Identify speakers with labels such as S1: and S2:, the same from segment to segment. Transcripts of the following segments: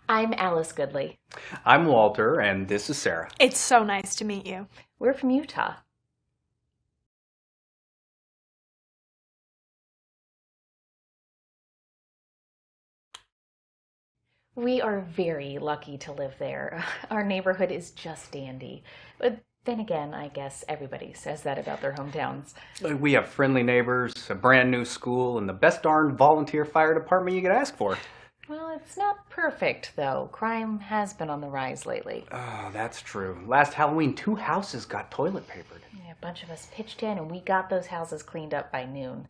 S1: I'm Alice Goodly.
S2: I'm Walter, and this is Sarah.
S3: It's so nice to meet you.
S1: We're from Utah. We are very lucky to live there. Our neighborhood is just dandy. But then again, I guess everybody says that about their hometowns.
S2: We have friendly neighbors, a brand new school, and the best darn volunteer fire department you could ask for.
S1: Well, it's not perfect, though. Crime has been on the rise lately.
S2: Oh, that's true. Last Halloween, 2 houses got toilet papered.
S1: Yeah, a bunch of us pitched in, and we got those houses cleaned up by noon.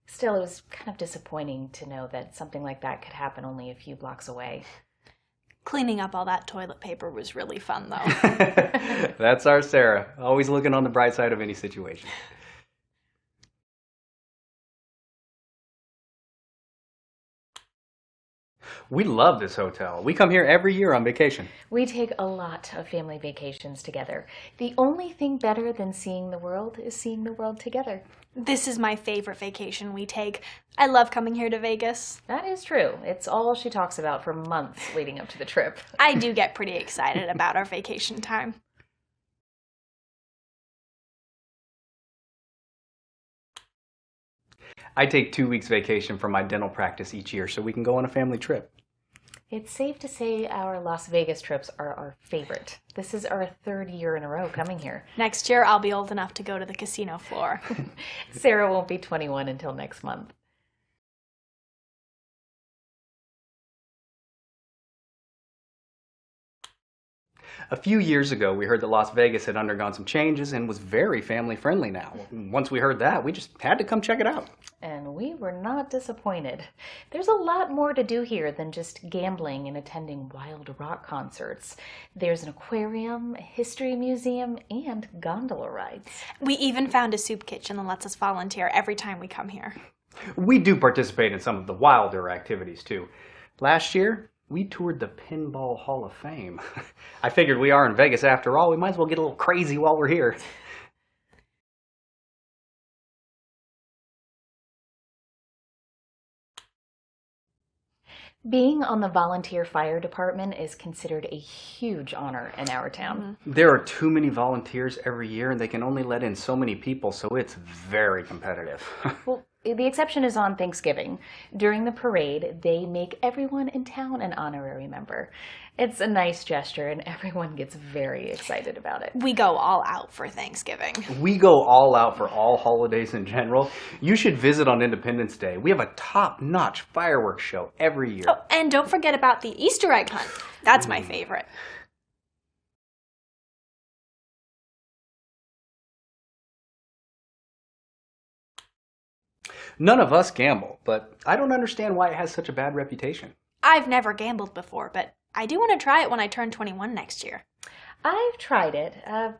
S1: Still, it was kind of disappointing to know that something like that could happen only a few blocks away.
S3: Cleaning up all that toilet paper was really fun, though.
S2: That's our Sarah, always looking on the bright side of any situation. We love this hotel. We come here every year on vacation.
S1: We take a lot of family vacations together. The only thing better than seeing the world is seeing the world together.
S3: This is my favorite vacation we take. I love coming here to Vegas.
S1: That is true. It's all she talks about for months leading up to the trip.
S3: I do get pretty excited about our vacation time.
S2: I take 2 weeks vacation from my dental practice each year so we can go on a family trip.
S1: It's safe to say our Las Vegas trips are our favorite. This is our 3rd year in a row coming here.
S3: Next year, I'll be old enough to go to the casino floor.
S1: Sarah won't be 21 until next month.
S2: A few years ago, we heard that Las Vegas had undergone some changes and was very family-friendly now. Once we heard that, we just had to come check it out.
S1: And we were not disappointed. There's a lot more to do here than just gambling and attending wild rock concerts. There's an aquarium, a history museum, and gondola rides.
S3: We even found a soup kitchen that lets us volunteer every time we come here.
S2: We do participate in some of the wilder activities, too. Last year, we toured the Pinball Hall of Fame. I figured we are in Vegas after all. We might as well get a little crazy while we're here.
S1: Being on the volunteer fire department is considered a huge honor in our town.
S2: There are too many volunteers every year, and they can only let in so many people, so it's very competitive.
S1: Well, the exception is on Thanksgiving. During the parade, they make everyone in town an honorary member. It's a nice gesture, and everyone gets very excited about it.
S3: We go all out for Thanksgiving.
S2: We go all out for all holidays in general. You should visit on Independence Day. We have a top-notch fireworks show every year.
S3: Oh, and don't forget about the Easter egg hunt. That's my favorite.
S2: None of us gamble, but I don't understand why it has such a bad reputation.
S3: I've never gambled before, but I do want to try it when I turn 21 next year.
S1: I've tried it.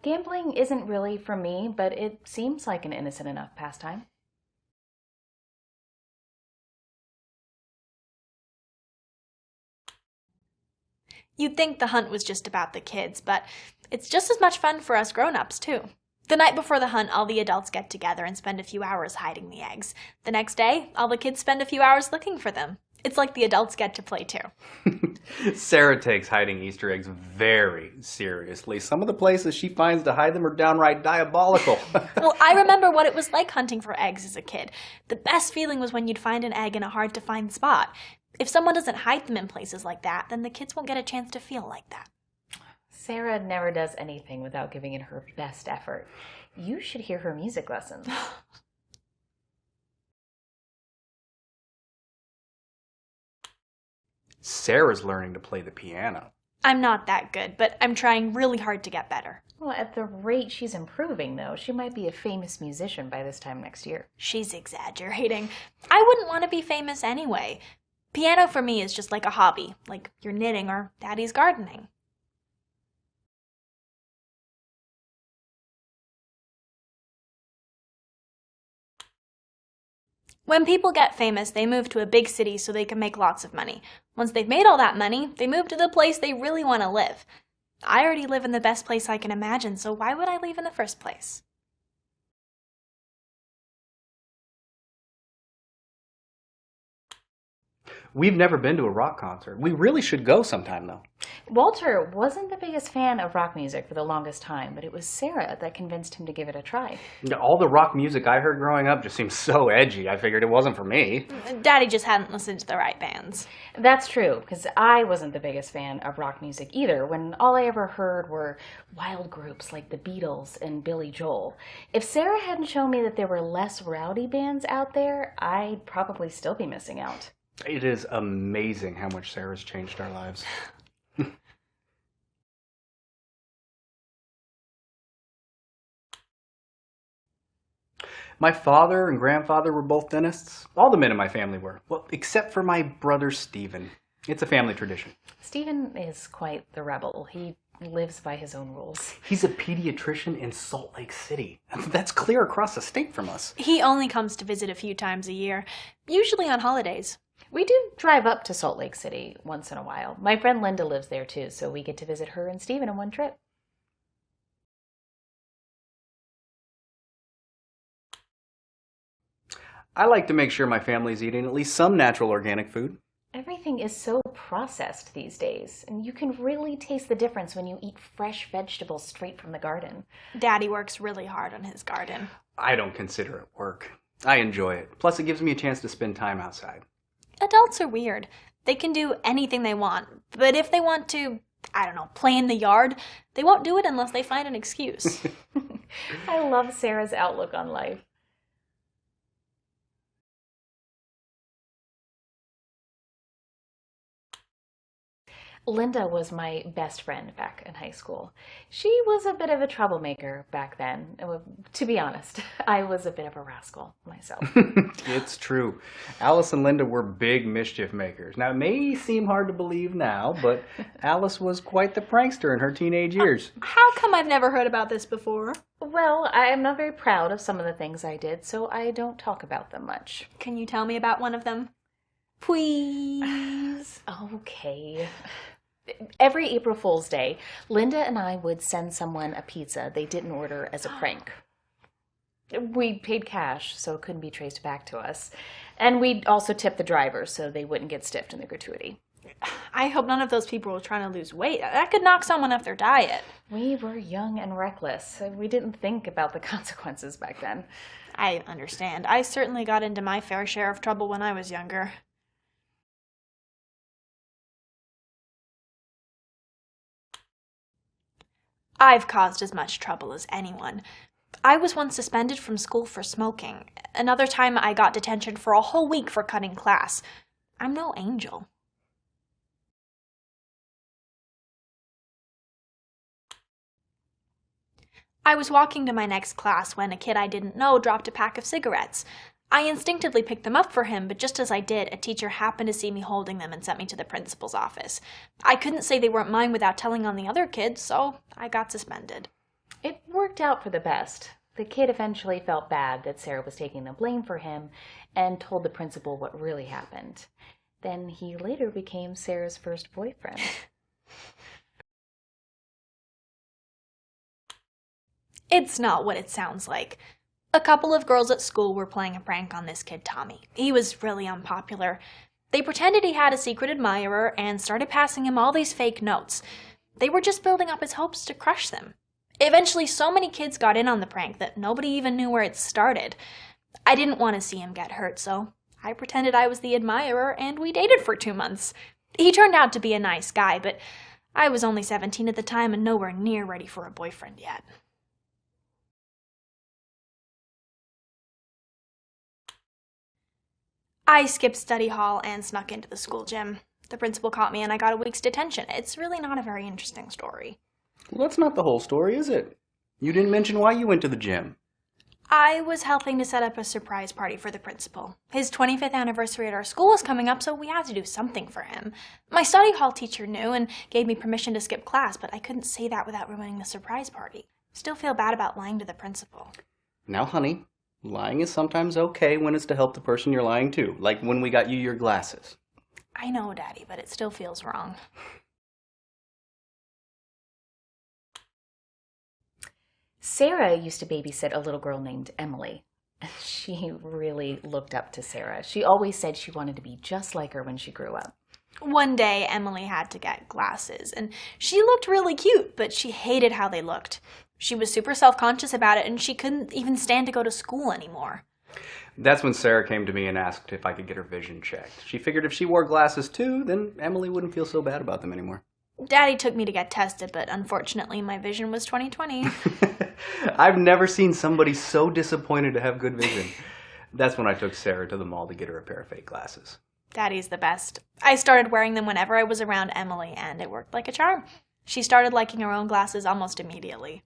S1: Gambling isn't really for me, but it seems like an innocent enough pastime.
S3: You'd think the hunt was just about the kids, but it's just as much fun for us grown-ups, too. The night before the hunt, all the adults get together and spend a few hours hiding the eggs. The next day, all the kids spend a few hours looking for them. It's like the adults get to play, too.
S2: Sarah takes hiding Easter eggs very seriously. Some of the places she finds to hide them are downright diabolical.
S3: Well, I remember what it was like hunting for eggs as a kid. The best feeling was when you'd find an egg in a hard-to-find spot. If someone doesn't hide them in places like that, then the kids won't get a chance to feel like that.
S1: Sarah never does anything without giving it her best effort. You should hear her music lessons.
S2: Sarah's learning to play the piano.
S3: I'm not that good, but I'm trying really hard to get better.
S1: Well, at the rate she's improving, though, she might be a famous musician by this time next year.
S3: She's exaggerating. I wouldn't want to be famous anyway. Piano for me is just like a hobby, like you're knitting or Daddy's gardening. When people get famous, they move to a big city so they can make lots of money. Once they've made all that money, they move to the place they really want to live. I already live in the best place I can imagine, so why would I leave in the first place?
S2: We've never been to a rock concert. We really should go sometime, though.
S1: Walter wasn't the biggest fan of rock music for the longest time, but it was Sarah that convinced him to give it a try.
S2: All the rock music I heard growing up just seemed so edgy. I figured it wasn't for me.
S3: Daddy just hadn't listened to the right bands.
S1: That's true, because I wasn't the biggest fan of rock music either, when all I ever heard were wild groups like the Beatles and Billy Joel. If Sarah hadn't shown me that there were less rowdy bands out there, I'd probably still be missing out.
S2: It is amazing how much Sarah's changed our lives. My father and grandfather were both dentists. All the men in my family were. Well, except for my brother Stephen. It's a family tradition.
S1: Stephen is quite the rebel. He lives by his own rules.
S2: He's a pediatrician in Salt Lake City. That's clear across the state from us.
S3: He only comes to visit a few times a year, usually on holidays.
S1: We do drive up to Salt Lake City once in a while. My friend Linda lives there too, so we get to visit her and Stephen in one trip.
S2: I like to make sure my family's eating at least some natural organic food.
S1: Everything is so processed these days, and you can really taste the difference when you eat fresh vegetables straight from the garden.
S3: Daddy works really hard on his garden.
S2: I don't consider it work. I enjoy it. Plus, it gives me a chance to spend time outside.
S3: Adults are weird. They can do anything they want, but if they want to, I don't know, play in the yard, they won't do it unless they find an excuse.
S1: I love Sarah's outlook on life. Linda was my best friend back in high school. She was a bit of a troublemaker back then. To be honest, I was a bit of a rascal myself.
S2: It's true. Alice and Linda were big mischief makers. Now, it may seem hard to believe now, but Alice was quite the prankster in her teenage years.
S3: How come I've never heard about this before?
S1: Well, I am not very proud of some of the things I did, so I don't talk about them much.
S3: Can you tell me about one of them? Please.
S1: Okay. Every April Fool's Day, Linda and I would send someone a pizza they didn't order as a prank. We paid cash, so it couldn't be traced back to us. And we'd also tip the driver so they wouldn't get stiffed in the gratuity.
S3: I hope none of those people were trying to lose weight. That could knock someone off their diet.
S1: We were young and reckless. We didn't think about the consequences back then.
S3: I understand. I certainly got into my fair share of trouble when I was younger. I've caused as much trouble as anyone. I was once suspended from school for smoking. Another time I got detention for a whole week for cutting class. I'm no angel. I was walking to my next class when a kid I didn't know dropped a pack of cigarettes. I instinctively picked them up for him, but just as I did, a teacher happened to see me holding them and sent me to the principal's office. I couldn't say they weren't mine without telling on the other kids, so I got suspended.
S1: It worked out for the best. The kid eventually felt bad that Sarah was taking the blame for him and told the principal what really happened. Then he later became Sarah's first boyfriend.
S3: It's not what it sounds like. A couple of girls at school were playing a prank on this kid Tommy. He was really unpopular. They pretended he had a secret admirer and started passing him all these fake notes. They were just building up his hopes to crush them. Eventually, so many kids got in on the prank that nobody even knew where it started. I didn't want to see him get hurt, so I pretended I was the admirer and we dated for 2 months. He turned out to be a nice guy, but I was only 17 at the time and nowhere near ready for a boyfriend yet. I skipped study hall and snuck into the school gym. The principal caught me and I got a week's detention. It's really not a very interesting story.
S2: Well, that's not the whole story, is it? You didn't mention why you went to the gym.
S3: I was helping to set up a surprise party for the principal. His 25th anniversary at our school was coming up, so we had to do something for him. My study hall teacher knew and gave me permission to skip class, but I couldn't say that without ruining the surprise party. Still feel bad about lying to the principal.
S2: Now, honey, lying is sometimes okay when it's to help the person you're lying to, like when we got you your glasses.
S3: I know, Daddy, but it still feels wrong.
S1: Sarah used to babysit a little girl named Emily. She really looked up to Sarah. She always said she wanted to be just like her when she grew up.
S3: One day, Emily had to get glasses, and she looked really cute, but she hated how they looked. She was super self-conscious about it, and she couldn't even stand to go to school anymore.
S2: That's when Sarah came to me and asked if I could get her vision checked. She figured if she wore glasses too, then Emily wouldn't feel so bad about them anymore.
S3: Daddy took me to get tested, but unfortunately my vision was 20/20.
S2: I've never seen somebody so disappointed to have good vision. That's when I took Sarah to the mall to get her a pair of fake glasses.
S3: Daddy's the best. I started wearing them whenever I was around Emily, and it worked like a charm. She started liking her own glasses almost immediately.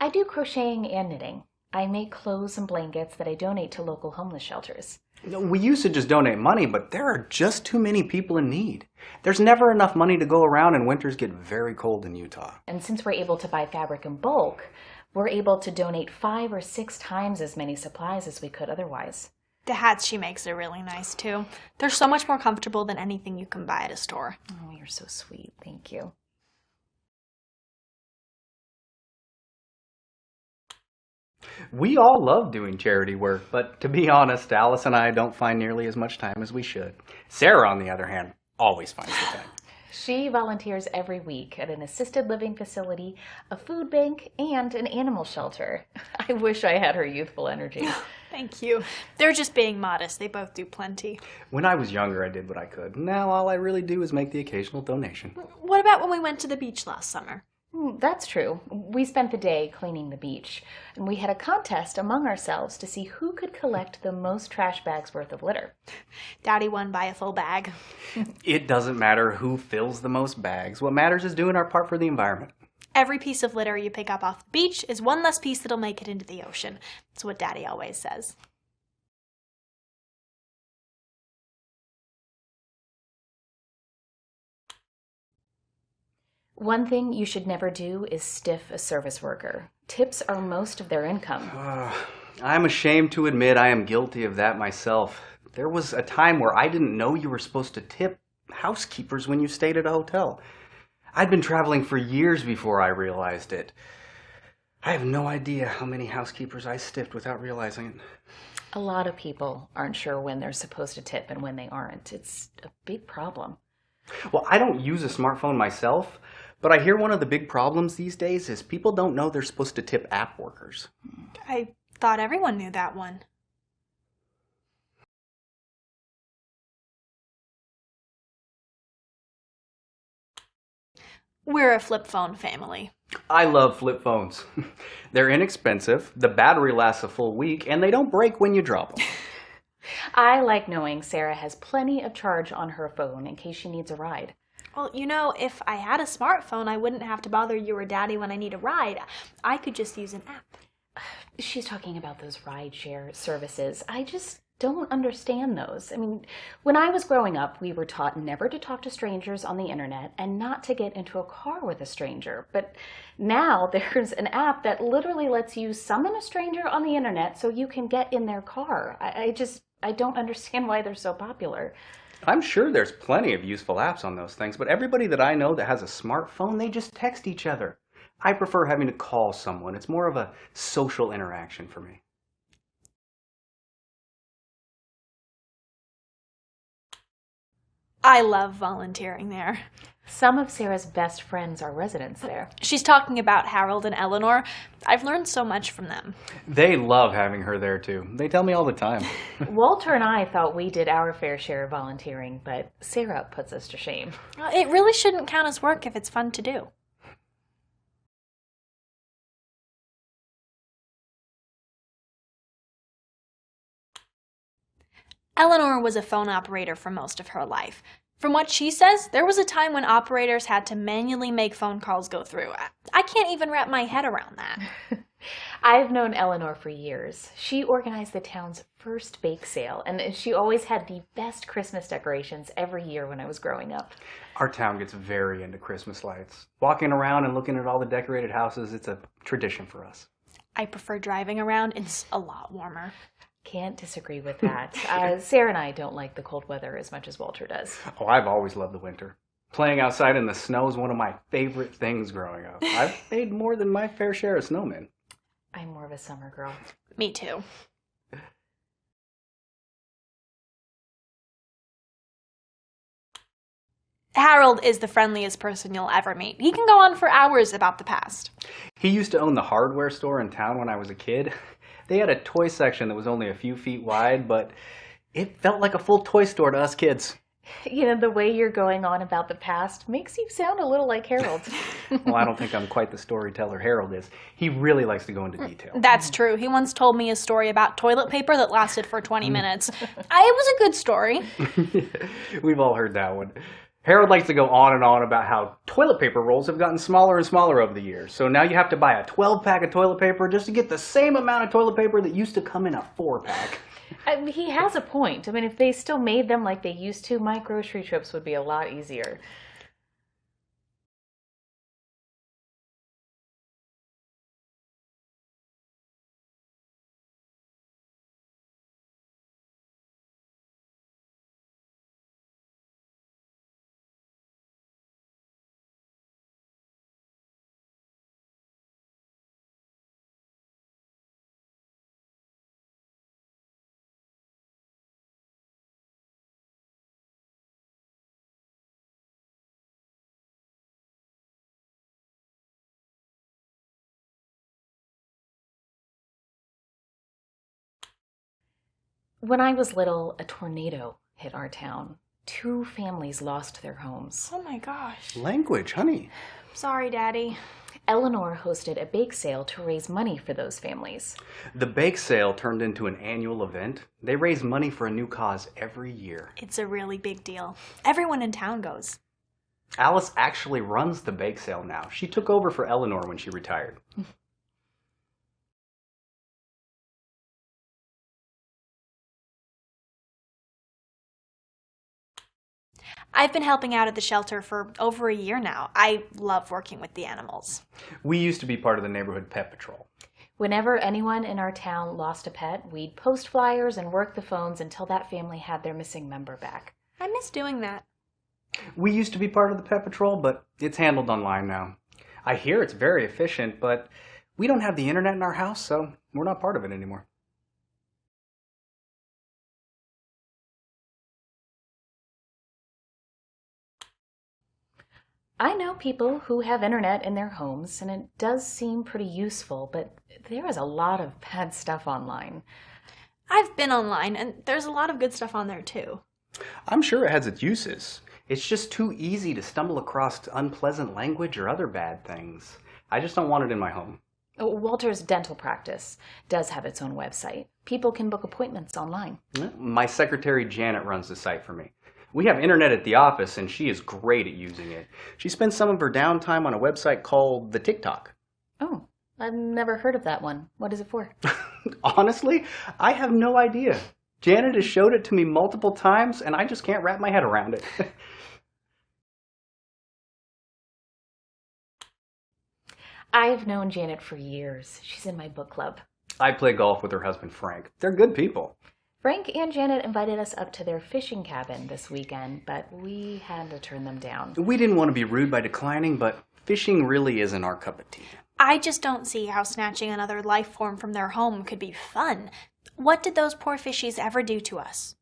S1: I do crocheting and knitting. I make clothes and blankets that I donate to local homeless shelters.
S2: We used to just donate money, but there are just too many people in need. There's never enough money to go around, and winters get very cold in Utah.
S1: And since we're able to buy fabric in bulk, we're able to donate 5 or 6 times as many supplies as we could otherwise.
S3: The hats she makes are really nice, too. They're so much more comfortable than anything you can buy at a store.
S1: Oh, you're so sweet. Thank you.
S2: We all love doing charity work, but to be honest, Alice and I don't find nearly as much time as we should. Sarah, on the other hand, always finds the time.
S1: She volunteers every week at an assisted living facility, a food bank, and an animal shelter. I wish I had her youthful energy.
S3: Thank you. They're just being modest. They both do plenty.
S2: When I was younger, I did what I could. Now all I really do is make the occasional donation.
S3: What about when we went to the beach last summer?
S1: That's true. We spent the day cleaning the beach, and we had a contest among ourselves to see who could collect the most trash bags worth of litter.
S3: Daddy won by a full bag.
S2: It doesn't matter who fills the most bags. What matters is doing our part for the environment.
S3: Every piece of litter you pick up off the beach is one less piece that'll make it into the ocean. That's what Daddy always says.
S1: One thing you should never do is stiff a service worker. Tips are most of their income.
S2: I'm ashamed to admit I am guilty of that myself. There was a time where I didn't know you were supposed to tip housekeepers when you stayed at a hotel. I'd been traveling for years before I realized it. I have no idea how many housekeepers I stiffed without realizing it.
S1: A lot of people aren't sure when they're supposed to tip and when they aren't. It's a big problem.
S2: Well, I don't use a smartphone myself, but I hear one of the big problems these days is people don't know they're supposed to tip app workers.
S3: I thought everyone knew that one. We're a flip phone family.
S2: I love flip phones. They're inexpensive, the battery lasts a full week, and they don't break when you drop them.
S1: I like knowing Sarah has plenty of charge on her phone in case she needs a ride.
S3: Well, you know, if I had a smartphone, I wouldn't have to bother you or Daddy when I need a ride. I could just use an app.
S1: She's talking about those rideshare services. I just don't understand those. I mean, when I was growing up, we were taught never to talk to strangers on the internet and not to get into a car with a stranger. But now there's an app that literally lets you summon a stranger on the internet so you can get in their car. I don't understand why they're so popular.
S2: I'm sure there's plenty of useful apps on those things, but everybody that I know that has a smartphone, they just text each other. I prefer having to call someone. It's more of a social interaction for me.
S3: I love volunteering there.
S1: Some of Sarah's best friends are residents there.
S3: She's talking about Harold and Eleanor. I've learned so much from them.
S2: They love having her there too. They tell me all the time.
S1: Walter and I thought we did our fair share of volunteering, but Sarah puts us to shame.
S3: It really shouldn't count as work if it's fun to do. Eleanor was a phone operator for most of her life. From what she says, there was a time when operators had to manually make phone calls go through. I can't even wrap my head around that.
S1: I've known Eleanor for years. She organized the town's first bake sale, and she always had the best Christmas decorations every year when I was growing up.
S2: Our town gets very into Christmas lights. Walking around and looking at all the decorated houses, it's a tradition for us.
S3: I prefer driving around. It's a lot warmer.
S1: Can't disagree with that. Sarah and I don't like the cold weather as much as Walter does.
S2: Oh, I've always loved the winter. Playing outside in the snow is one of my favorite things growing up. I've made more than my fair share of snowmen.
S1: I'm more of a summer girl.
S3: Me too. Harold is the friendliest person you'll ever meet. He can go on for hours about the past.
S2: He used to own the hardware store in town when I was a kid. They had a toy section that was only a few feet wide, but it felt like a full toy store to us kids.
S1: You know, the way you're going on about the past makes you sound a little like Harold.
S2: Well, I don't think I'm quite the storyteller Harold is. He really likes to go into detail.
S3: That's true. He once told me a story about toilet paper that lasted for 20 minutes. It was a good story.
S2: We've all heard that one. Harold likes to go on and on about how toilet paper rolls have gotten smaller and smaller over the years. So now you have to buy a 12-pack of toilet paper just to get the same amount of toilet paper that used to come in a 4-pack.
S1: He has a point. I mean, if they still made them like they used to, my grocery trips would be a lot easier. When I was little, a tornado hit our town. 2 families lost their homes.
S3: Oh my gosh.
S2: Language, honey.
S3: Sorry, Daddy.
S1: Eleanor hosted a bake sale to raise money for those families.
S2: The bake sale turned into an annual event. They raise money for a new cause every year.
S3: It's a really big deal. Everyone in town goes.
S2: Alice actually runs the bake sale now. She took over for Eleanor when she retired.
S3: I've been helping out at the shelter for over a year now. I love working with the animals.
S2: We used to be part of the neighborhood pet patrol.
S1: Whenever anyone in our town lost a pet, we'd post flyers and work the phones until that family had their missing member back.
S3: I miss doing that.
S2: We used to be part of the pet patrol, but it's handled online now. I hear it's very efficient, but we don't have the internet in our house, so we're not part of it anymore.
S1: I know people who have internet in their homes, and it does seem pretty useful, but there is a lot of bad stuff online.
S3: I've been online, and there's a lot of good stuff on there too.
S2: I'm sure it has its uses. It's just too easy to stumble across unpleasant language or other bad things. I just don't want it in my home.
S1: Walter's dental practice does have its own website. People can book appointments online.
S2: My secretary Janet runs the site for me. We have internet at the office, and she is great at using it. She spends some of her downtime on a website called the TikTok.
S1: Oh, I've never heard of that one. What is it for?
S2: Honestly, I have no idea. Janet has showed it to me multiple times, and I just can't wrap my head around it.
S1: I've known Janet for years. She's in my book club.
S2: I play golf with her husband, Frank. They're good people.
S1: Frank and Janet invited us up to their fishing cabin this weekend, but we had to turn them down.
S2: We didn't want to be rude by declining, but fishing really isn't our cup of tea.
S3: I just don't see how snatching another life form from their home could be fun. What did those poor fishies ever do to us?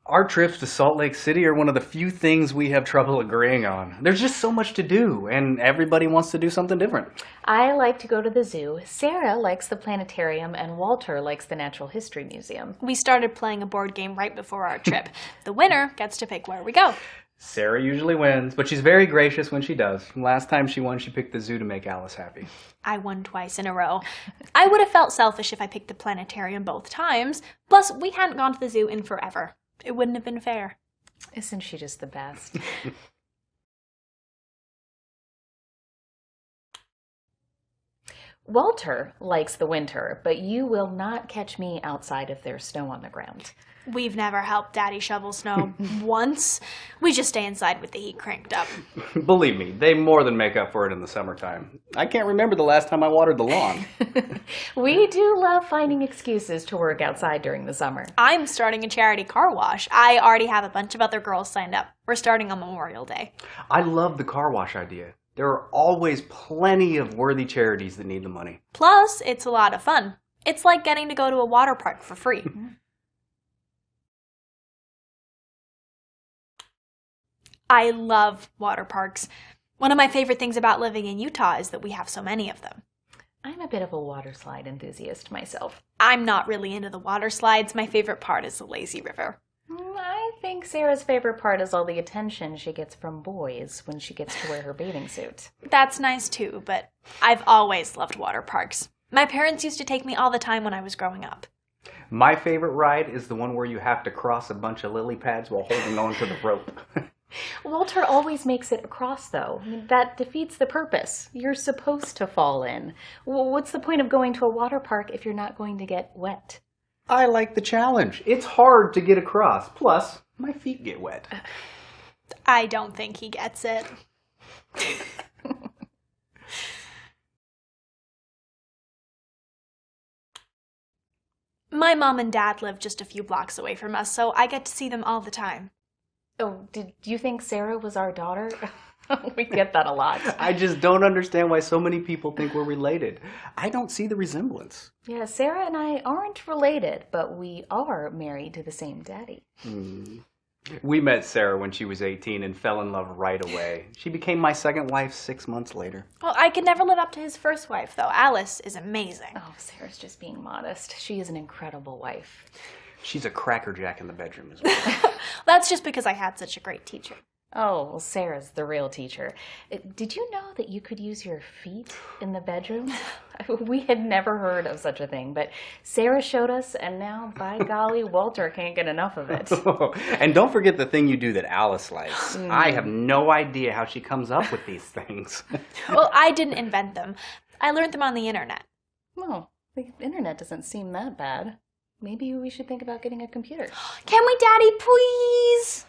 S2: Our trips to Salt Lake City are one of the few things we have trouble agreeing on. There's just so much to do, and everybody wants to do something different.
S1: I like to go to the zoo, SARA likes the planetarium, and Walter likes the Natural History Museum.
S3: We started playing a board game right before our trip. The winner gets to pick where we go.
S2: Sarah usually wins, but she's very gracious when she does. Last time she won, she picked the zoo to make Alice happy.
S3: I won twice in a row. I would have felt selfish if I picked the planetarium both times. Plus, we hadn't gone to the zoo in forever. It wouldn't have been fair.
S1: Isn't she just the best? Walter likes the winter, but you will not catch me outside if there's snow on the ground.
S3: We've never helped Daddy shovel snow once. We just stay inside with the heat cranked up.
S2: Believe me, they more than make up for it in the summertime. I can't remember the last time I watered the lawn.
S1: We do love finding excuses to work outside during the summer.
S3: I'm starting a charity car wash. I already have a bunch of other girls signed up. We're starting on Memorial Day.
S2: I love the car wash idea. There are always plenty of worthy charities that need the money.
S3: Plus, it's a lot of fun. It's like getting to go to a water park for free. I love water parks. One of my favorite things about living in Utah is that we have so many of them.
S1: I'm a bit of a water slide enthusiast myself.
S3: I'm not really into the water slides. My favorite part is the lazy river.
S1: I think Sarah's favorite part is all the attention she gets from boys when she gets to wear her bathing suit.
S3: That's nice too, but I've always loved water parks. My parents used to take me all the time when I was growing up.
S2: My favorite ride is the one where you have to cross a bunch of lily pads while holding on to the rope.
S1: Walter always makes it across, though. I mean, that defeats the purpose. You're supposed to fall in. What's the point of going to a water park if you're not going to get wet?
S2: I like the challenge. It's hard to get across. Plus, my feet get wet.
S3: I don't think he gets it. My mom and dad live just a few blocks away from us, so I get to see them all the time.
S1: Oh, did you think Sarah was our daughter? We get that a lot.
S2: I just don't understand why so many people think we're related. I don't see the resemblance.
S1: Yeah, Sarah and I aren't related, but we are married to the same daddy.
S2: We met Sarah when she was 18 and fell in love right away. She became my second wife 6 months later.
S3: Well, I could never live up to his first wife, though. Alice is amazing.
S1: Oh, Sarah's just being modest. She is an incredible wife.
S2: She's a crackerjack in the bedroom as well.
S3: That's just because I had such a great teacher.
S1: Oh, well, Sarah's the real teacher. Did you know that you could use your feet in the bedroom? We had never heard of such a thing, but Sarah showed us, and now, by golly, Walter can't get enough of it.
S2: And don't forget the thing you do that Alice likes. I have no idea how she comes up with these things.
S3: Well, I didn't invent them. I learned them on the internet.
S1: Well, the internet doesn't seem that bad. Maybe we should think about getting a computer.
S3: Can we, Daddy, please?